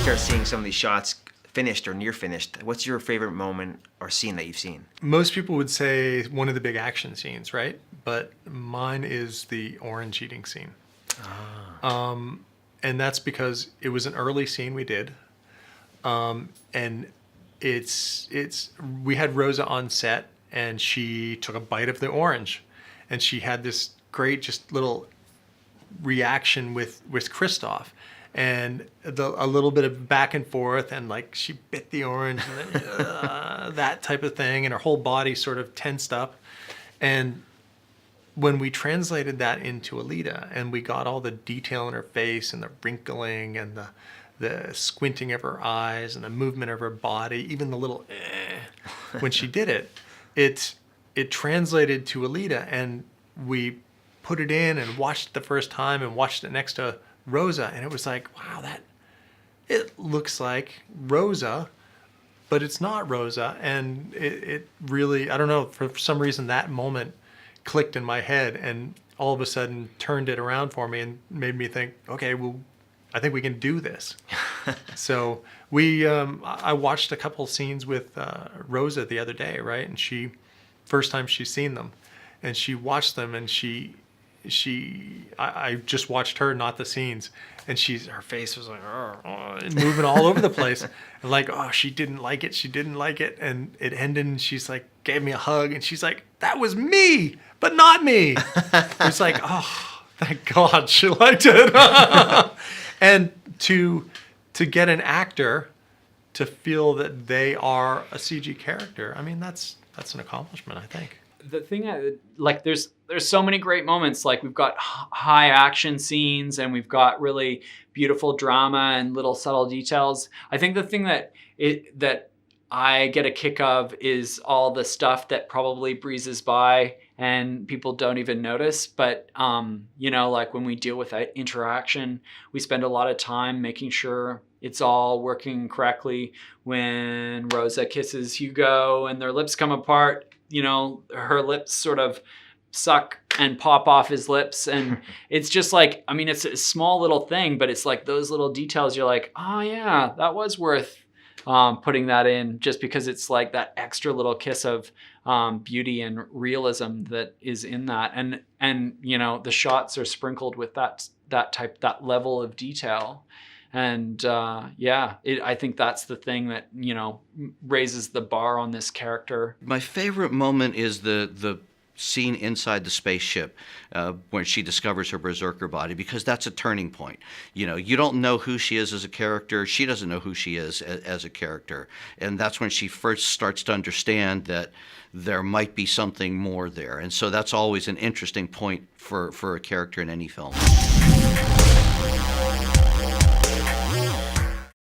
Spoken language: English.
start seeing some of these shots finished or near finished, what's your favorite moment or scene that you've seen? Most people would say one of the big action scenes, right? But mine is the orange eating scene. And that's because it was an early scene we did. And we had Rosa on set and she took a bite of the orange and she had this great just little reaction with Christoph. And a little bit of back and forth, and like she bit the orange, and that type of thing, and her whole body sort of tensed up. And when we translated that into Alita, and we got all the detail in her face, and the wrinkling, and the squinting of her eyes, and the movement of her body, even the little when she did it translated to Alita, and we put it in and watched it the first time, and watched it next to Rosa, and it was like, wow, it looks like Rosa, but it's not Rosa. And it really, I don't know, for some reason that moment clicked in my head and all of a sudden turned it around for me and made me think, okay, well, I think we can do this. So I watched a couple scenes with Rosa the other day, right? And first time she's seen them, and she watched them, and I just watched her, not the scenes, and her face was like moving all over the place, and like, oh, she didn't like it, and it ended, and she's like, gave me a hug, and she's like, that was me, but not me. It's like, oh, thank God she liked it. And to get an actor to feel that they are a CG character, I mean, that's an accomplishment, I think. The thing, like, there's so many great moments. Like, we've got high action scenes, and we've got really beautiful drama and little subtle details. I think the thing that I get a kick of is all the stuff that probably breezes by and people don't even notice. But, like when we deal with that interaction, we spend a lot of time making sure it's all working correctly. When Rosa kisses Hugo and their lips come apart, her lips sort of suck and pop off his lips. And it's just like, I mean, it's a small little thing, but it's like those little details. You're like, oh yeah, that was worth putting that in, just because it's like that extra little kiss of beauty and realism that is in that. And the shots are sprinkled with that level of detail. And I think that's the thing that, raises the bar on this character. My favorite moment is the scene inside the spaceship when she discovers her berserker body, because that's a turning point. You don't know who she is as a character. She doesn't know who she is as a character. And that's when she first starts to understand that there might be something more there. And so that's always an interesting point for a character in any film.